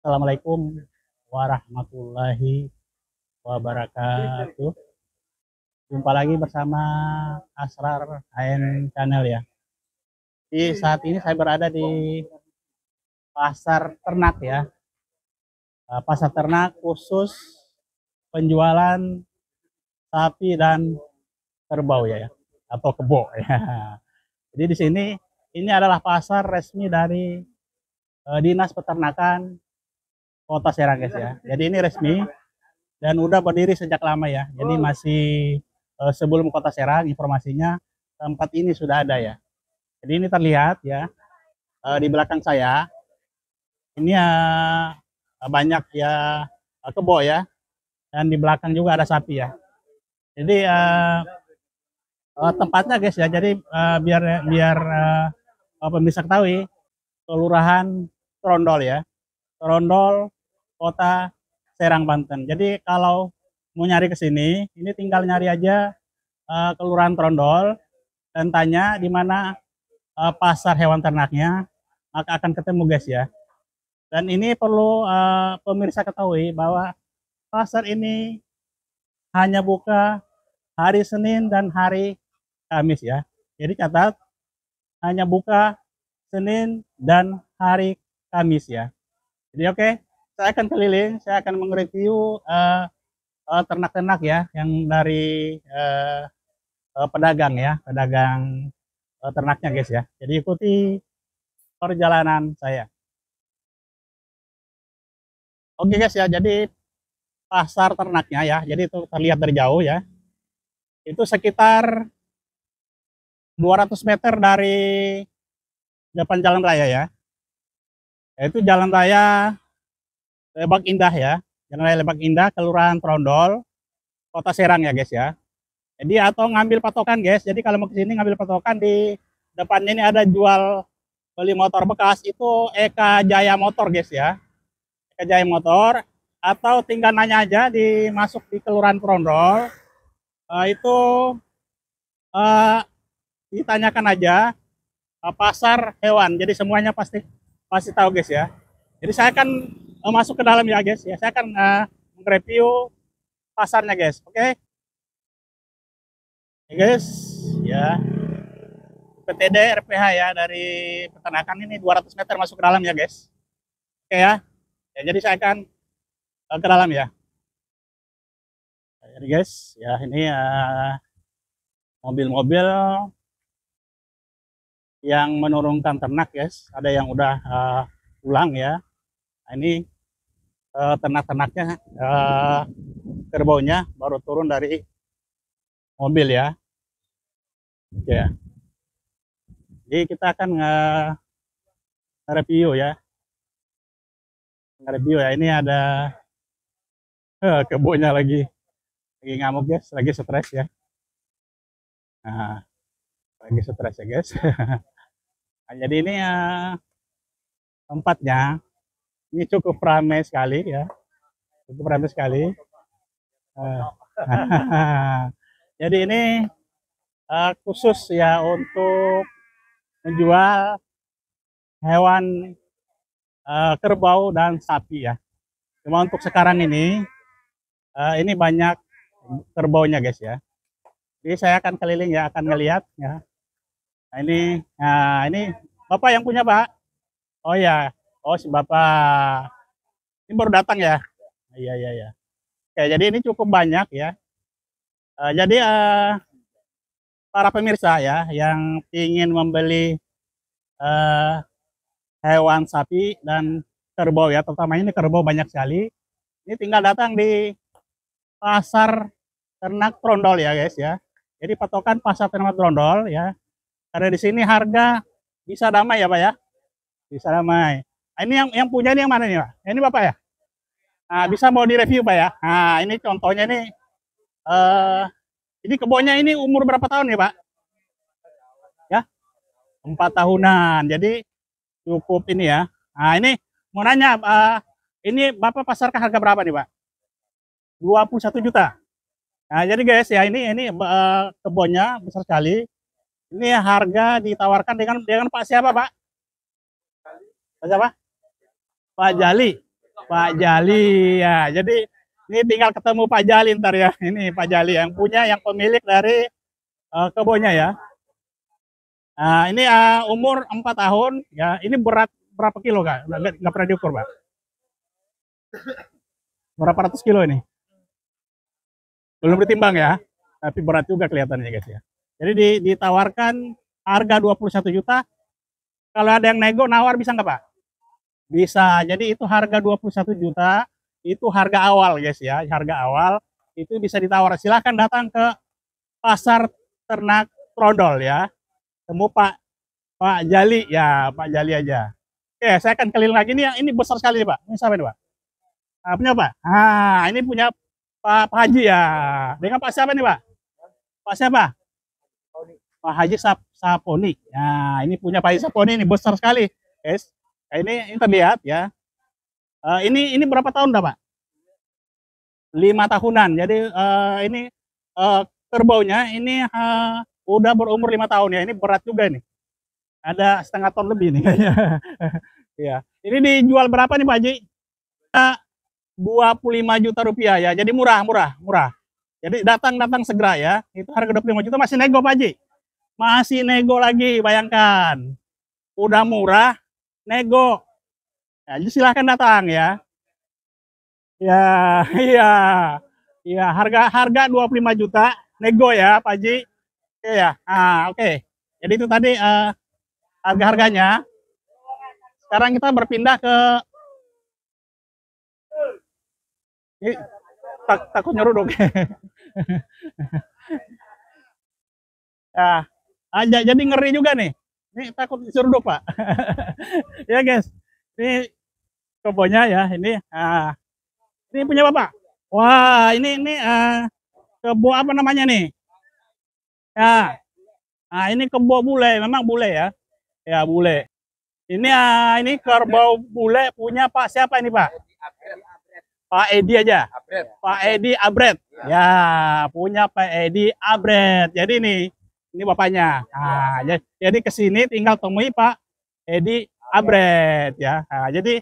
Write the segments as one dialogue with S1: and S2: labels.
S1: Assalamualaikum warahmatullahi wabarakatuh. Jumpa lagi bersama Asrar AN Channel ya. Di saat ini saya berada di pasar ternak ya. Pasar ternak khusus penjualan sapi dan kerbau ya, atau kebo ya. Jadi di sini ini adalah pasar resmi dari Dinas Peternakan Kota Serang guys ya. Jadi ini resmi dan udah berdiri sejak lama ya. Jadi masih sebelum Kota Serang informasinya tempat ini sudah ada ya. Jadi ini terlihat ya di belakang saya ini banyak ya kebo ya, dan di belakang juga ada sapi ya. Jadi tempatnya guys ya. Jadi biar biar pemirsa ketahui, Kelurahan Trondol ya, Trondol Kota Serang Banten. Jadi kalau mau nyari ke sini, ini tinggal nyari aja Kelurahan Trondol dan tanya di mana pasar hewan ternaknya, maka akan ketemu guys ya. Dan ini perlu pemirsa ketahui bahwa pasar ini hanya buka hari Senin dan hari Kamis ya. Jadi catat, hanya buka Senin dan hari Kamis ya. Jadi oke, saya akan keliling, saya akan mereview ternak-ternak ya yang dari pedagang ya, pedagang ternaknya guys ya. Jadi ikuti perjalanan saya. Oke guys ya, jadi pasar ternaknya ya, jadi itu terlihat dari jauh ya. Itu sekitar 200 meter dari depan jalan raya ya. Yaitu jalan raya Lebak Indah ya. Jalan raya Lebak Indah, Kelurahan Trondol, Kota Serang ya guys ya. Jadi atau ngambil patokan guys. Jadi kalau mau ke sini ngambil patokan, di depannya ini ada jual beli motor bekas, itu Eka Jaya Motor guys ya. Eka Jaya Motor, atau tinggal nanya aja di masuk di Kelurahan Trondol. Itu uh, ditanyakan aja pasar hewan. Jadi semuanya pasti pasti tahu guys ya. Jadi saya akan masuk ke dalam ya guys ya. Saya akan review pasarnya guys. Oke. Ya guys, ya. PTD RPH ya, dari peternakan ini 200 meter masuk ke dalam ya guys. Oke ya. Ya, jadi saya akan ke dalam ya. Jadi guys, ya ini mobil-mobil yang menurunkan ternak guys. Ada yang udah pulang ya. Nah, ini ternak-ternaknya, kerbaunya baru turun dari mobil ya. Oke ya. Jadi kita akan nge-review ya. Nge-review ya. Ini ada kebunnya lagi ngamuk guys, lagi stres ya. Nah, lagi stres ya guys. Nah, jadi ini tempatnya ini cukup ramai sekali ya, cukup ramai sekali. Jadi ini khusus ya untuk menjual hewan kerbau dan sapi ya. Cuma untuk sekarang ini banyak kerbaunya guys ya. Jadi saya akan keliling ya, akan ngelihat ya. Nah ini Bapak yang punya Pak? Oh ya, oh si Bapak. Ini baru datang ya? Iya iya iya. Oke, jadi ini cukup banyak ya. Jadi para pemirsa ya yang ingin membeli uh, hewan sapi dan kerbau ya, terutama ini kerbau banyak sekali. Ini tinggal datang di pasar ternak Trondol ya guys ya. Jadi patokan pasar ternak Trondol ya. Karena di sini harga bisa damai ya Pak ya. Bisa damai. Nah, ini yang punya ini yang mana nih Pak? Ini Bapak ya? Nah, bisa mau direview Pak ya? Nah, ini contohnya nih. Ini kebunnya ini umur berapa tahun ya Pak? Ya, 4 tahunan. Jadi cukup ini ya. Nah, ini mau nanya, ini Bapak pasarkan harga berapa nih Pak? 21 juta. Nah, jadi guys ya, ini kebunnya besar sekali. Ini harga ditawarkan dengan Pak siapa Pak? Pak siapa? Pak Jali. Pak Jali ya. Jadi ini tinggal ketemu Pak Jali ntar ya. Ini Pak Jali yang punya, yang pemilik dari kebunnya ya. Nah, ini umur 4 tahun ya. Ini berat berapa kilo Kak? Nggak pernah diukur Pak. Berapa ratus kilo ini? Belum ditimbang ya. Tapi berat juga kelihatannya guys ya. Jadi ditawarkan harga 21 juta. Kalau ada yang nego nawar bisa nggak Pak? Bisa. Jadi itu harga 21 juta. Itu harga awal guys ya. Harga awal itu bisa ditawar. Silahkan datang ke pasar ternak Trondol ya. Temu Pak Jali ya, Pak Jali aja. Oke, saya akan keliling lagi nih. Ini besar sekali nih Pak. Ini siapa nih Pak? Punya Pak? Ini punya Pak Haji ya. Dengan Pak siapa nih Pak? Pak siapa? Pak Haji Saponi. Nah, ini punya Pak Haji Saponi ini besar sekali, guys. Nah, ini terlihat ya. Ini berapa tahun dah Pak? 5 tahunan. Jadi ini kerbaunya ini udah berumur 5 tahun ya. Ini berat juga nih. Ada setengah ton lebih nih kayaknya. Ya. Ini dijual berapa nih Pak Haji? 25 juta rupiah ya. Jadi murah. Jadi datang segera ya. Itu harga 25 juta masih nego Pak Haji. Masih nego lagi, bayangkan. Udah murah, nego. Ya, jadi silahkan datang ya. Ya, iya. Iya, harga 25 juta nego ya, Pak Haji. Oke ya. Oke. Jadi itu tadi harga-harganya. Sekarang kita berpindah ke ini, takut nyeruduk. Ya, jadi ngeri juga nih. Ini takut diseruduk Pak. Ya guys, ini kebunnya ya. Ini punya Bapak. Wah, ini kebo apa namanya nih? Ya, ini kebo bule, memang bule ya. Ya bule. Ini kerbau bule punya Pak siapa ini Pak? Pak Edi aja. Pak Edi Abret. Ya, punya Pak Edi Abret. Jadi ini bapaknya. Jadi ke sini tinggal temui Pak Edi Abret ya. Jadi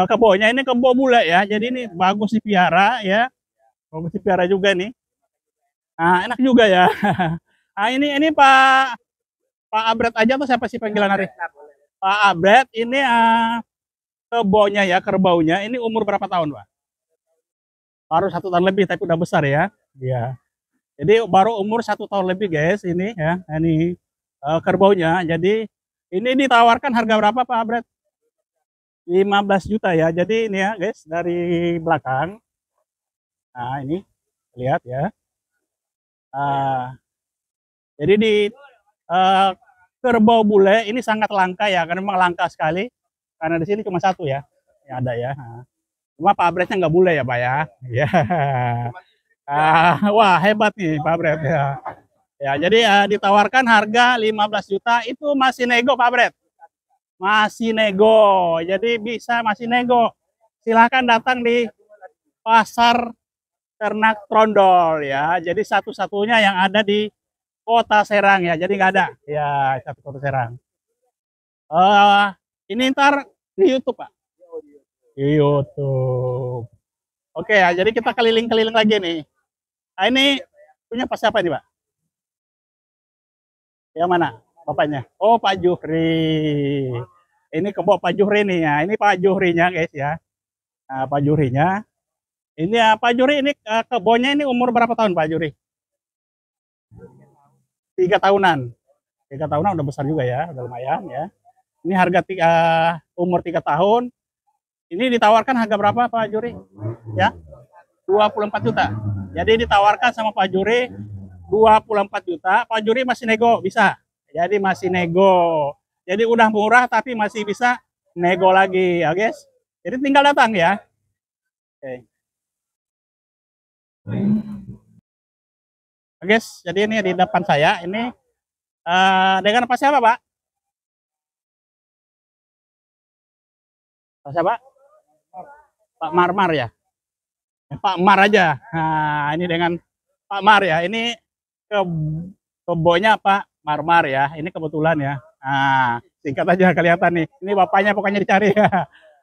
S1: kebunnya ini kebun bule ya. Jadi ini bagus dipiara ya. Bagus dipiara juga nih. Enak juga ya. Ini Pak Abret aja tuh siapa sih panggilan hari? Pak Abret ini kebunnya ya, kerbaunya ini umur berapa tahun Pak? Baru 1 tahun lebih tapi udah besar ya. Iya. Jadi baru umur 1 tahun lebih guys ini ya. Ini kerbaunya. Jadi ini ditawarkan harga berapa Pak Abret? 15 juta ya. Jadi ini ya guys dari belakang. Nah ini lihat ya. Jadi di kerbau bule ini sangat langka ya. Karena memang langka sekali. Karena di sini cuma satu ya. Yang ada ya. Cuma Pak Abretnya nggak bule ya Pak ya. Ya. Wah hebat nih Pak Abret ya. Ya jadi ditawarkan harga 15 juta itu masih nego Pak Abret. Masih nego. Jadi bisa masih nego. Silahkan datang di pasar ternak Trondol ya. Jadi satu-satunya yang ada di Kota Serang ya. Jadi nggak ada ya satu Kota Serang. Ini ntar di YouTube Pak. Di YouTube. Oke ya, jadi kita keliling-keliling lagi nih. Ini punya Pak siapa nih Pak? Yang mana? Bapaknya? Oh Pak Juhri. Ini kebun Pak Juhri nih ya. Ini Pak Juhrinya guys ya. Pak Juhrinya. Ini Pak Juhri ini kebunnya ini umur berapa tahun Pak Juhri? 3 tahunan. 3 tahunan udah besar juga ya, udah lumayan ya. Ini harga umur 3 tahun. Ini ditawarkan harga berapa Pak Juhri? Ya, 24 juta. Jadi ditawarkan sama Pak Juhri 24 juta. Pak Juhri masih nego, bisa. Jadi masih nego. Jadi udah murah tapi masih bisa nego lagi ya guys. Jadi tinggal datang ya. Oke. Guys, jadi ini di depan saya ini dengan apa siapa Pak? Pak siapa? Pak Marmar ya. Pak Mar aja. Nah, ini dengan Pak Mar ya. Ini kebunnya Pak Marmar ya. Ini kebetulan ya. Singkat aja kelihatan nih. Ini bapaknya pokoknya dicari ya.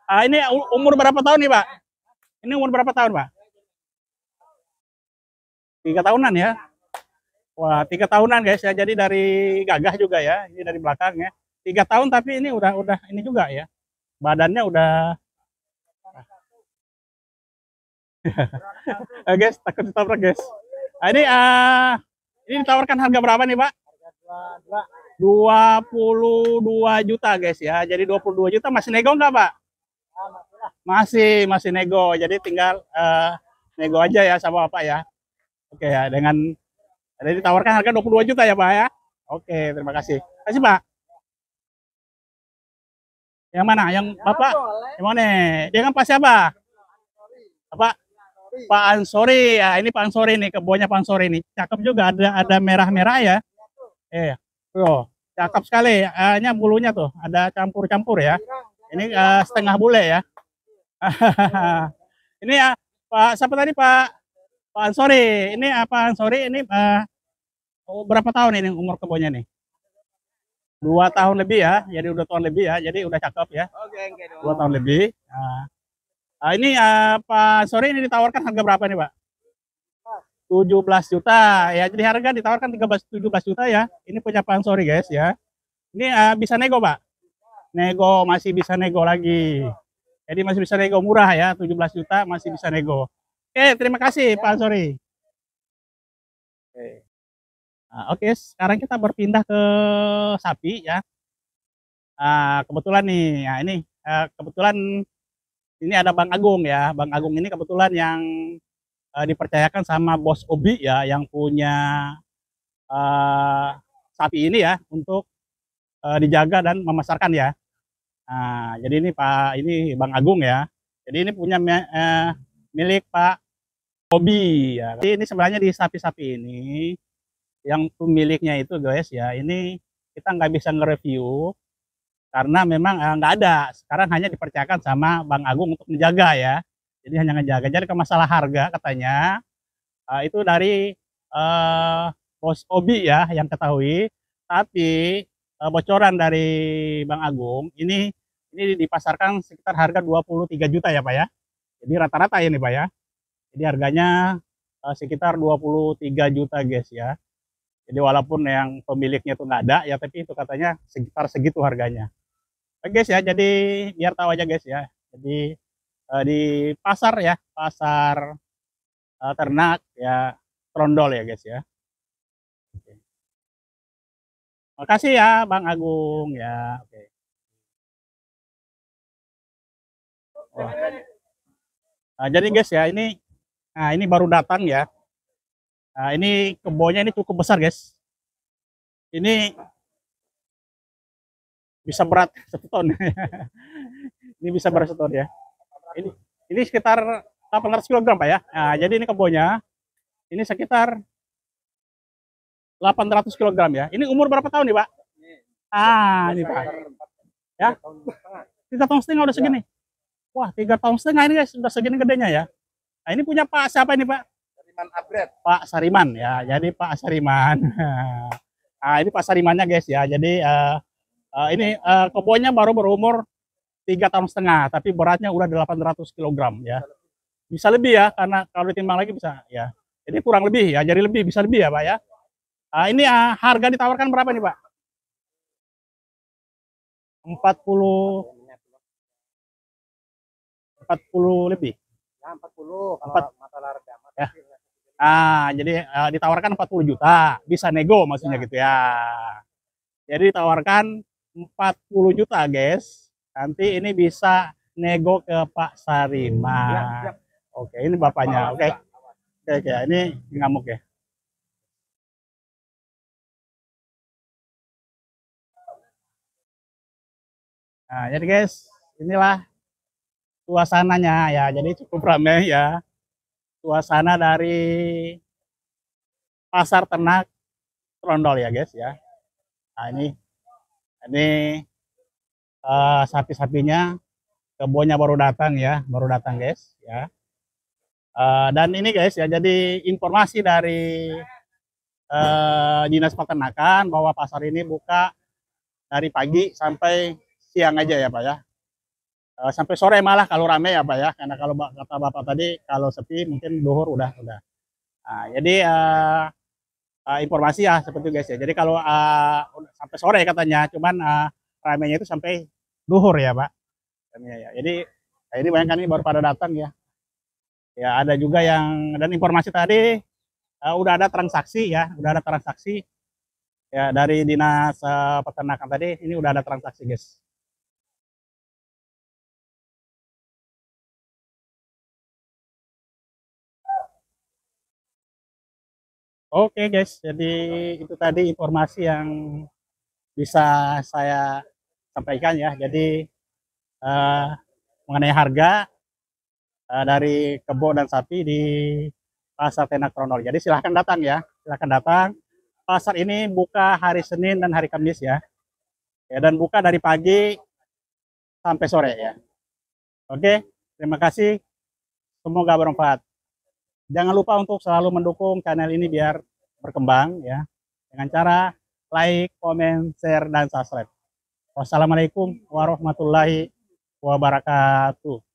S1: Ini umur berapa tahun nih, Pak? Ini umur berapa tahun, Pak? 3 tahunan ya. Wah, 3 tahunan guys ya. Jadi dari gagah juga ya. Ini dari belakang ya. 3 tahun tapi ini udah ini juga ya. Badannya udah guys, takut ditabrak guys. Ini ditawarkan harga berapa nih, Pak? 22 juta guys ya. Jadi 22 juta masih nego nggak, Pak? Masih nego. Jadi tinggal nego aja ya sama Bapak ya. Oke ya, jadi ditawarkan harga 22 juta ya, Pak ya. Oke, terima kasih. Terima kasih, Pak. Yang mana? Yang Bapak? Yang mana? Dia kan Pak siapa? Apa? Pak Ansori. Ya, ini Pak Ansori nih, kebunnya Pak Ansori nih. Cakep juga, ada merah-merah ya. Tuh, cakep sekali. Nya bulunya tuh, ada campur-campur ya. Ini setengah bule ya. Ini ya, Pak siapa tadi, Pak Ansori. Ini apa Ansori ini berapa tahun ini umur kebunnya nih? 2 tahun lebih ya, jadi udah tahun lebih ya, jadi udah cakep ya. 2 tahun lebih. Ini Pak Ansori ini ditawarkan harga berapa nih, Pak? 17 juta ya, jadi harga ditawarkan 17 juta ya. Ini punya Pak Ansori guys ya. Ini bisa nego, Pak? Nego, masih bisa nego lagi. Jadi masih bisa nego murah ya, 17 juta masih bisa nego. Oke, terima kasih Pak Ansori. Oke, sekarang kita berpindah ke sapi ya. Kebetulan nih, ya ini kebetulan ini ada Bang Agung ya. Bang Agung ini kebetulan yang dipercayakan sama Bos Obi ya, yang punya sapi ini ya untuk dijaga dan memasarkan ya. Jadi ini Bang Agung ya. Jadi ini punya milik Pak Obi ya. Jadi ini sebenarnya di sapi-sapi ini yang pemiliknya itu guys ya, ini kita nggak bisa nge-review karena memang nggak ada. Sekarang hanya dipercayakan sama Bang Agung untuk menjaga ya. Jadi hanya ngejaga. Jadi ke masalah harga katanya itu dari Bos Obi ya yang ketahui. Tapi bocoran dari Bang Agung ini dipasarkan sekitar harga 23 juta ya Pak ya. Jadi rata-rata ini Pak ya. Jadi harganya sekitar 23 juta guys ya. Jadi walaupun yang pemiliknya itu nggak ada ya, tapi itu katanya sekitar segitu harganya. Oke guys ya, jadi biar tahu aja guys ya. Jadi di pasar ya, pasar ternak ya, Trondol ya guys ya. Oke. Makasih ya Bang Agung ya. Oke. Jadi guys ya, ini baru datang ya. Ini kebunnya ini cukup besar guys. Ini bisa berat 1 ton. Ini bisa berat 1 ton ya. Ini sekitar 800 kg Pak ya. Jadi ini kebunnya ini sekitar 800 kg ya. Ini umur berapa tahun nih Pak? Ini Pak. Ya. 3,5 tahun udah segini. Wah, 3,5 tahun ini guys, udah segini gedenya ya. Ini punya Pak siapa ini Pak?
S2: Sariman Upgrade.
S1: Pak Sariman ya. Jadi Pak Sariman. Ini Pak Sarimannya guys ya. Jadi ini kebunnya baru berumur 3,5 tahun, tapi beratnya udah 800 kg ya. Bisa lebih ya, karena kalau ditimbang lagi bisa ya. Jadi kurang lebih ya, jadi lebih, bisa lebih ya Pak ya. Ini harga ditawarkan berapa nih Pak? 40 lebih.
S2: Ya, 40 kalau masalah harga.
S1: Ya. Jadi ditawarkan 40 juta, bisa nego maksudnya gitu ya. Jadi ditawarkan 40 juta guys. Nanti ini bisa nego ke Pak Sariman. Oke, ini bapaknya. Oke, ini ngamuk ya. Jadi guys, inilah suasananya ya. Jadi cukup ramai ya. Suasana dari pasar ternak Trondol ya guys ya. Ini sapi-sapinya, kebunnya baru datang ya, guys ya. Dan ini guys ya, jadi informasi dari Dinas Peternakan bahwa pasar ini buka dari pagi sampai siang aja ya Pak ya. sampai sore malah kalau rame ya Pak ya, karena kalau kata Bapak tadi kalau sepi mungkin duhur udah. Nah, jadi informasi ya seperti itu guys ya. Jadi kalau sampai sore katanya, cuman ramenya itu sampai duhur ya Pak. Ya. Jadi ini banyak kan ini baru pada datang ya. Ya ada juga yang dan informasi tadi udah ada transaksi ya, udah ada transaksi ya dari dinas peternakan tadi ini udah ada transaksi guys. Oke guys, jadi itu tadi informasi yang bisa saya sampaikan ya. Jadi eh, mengenai harga dari kebo dan sapi di Pasar Tenak Kronol. Jadi silahkan datang ya, silahkan datang. Pasar ini buka hari Senin dan hari Kamis ya, dan buka dari pagi sampai sore ya. Oke, terima kasih. Semoga bermanfaat. Jangan lupa untuk selalu mendukung channel ini biar berkembang ya dengan cara like, comment, share, dan subscribe. Wassalamualaikum warahmatullahi wabarakatuh.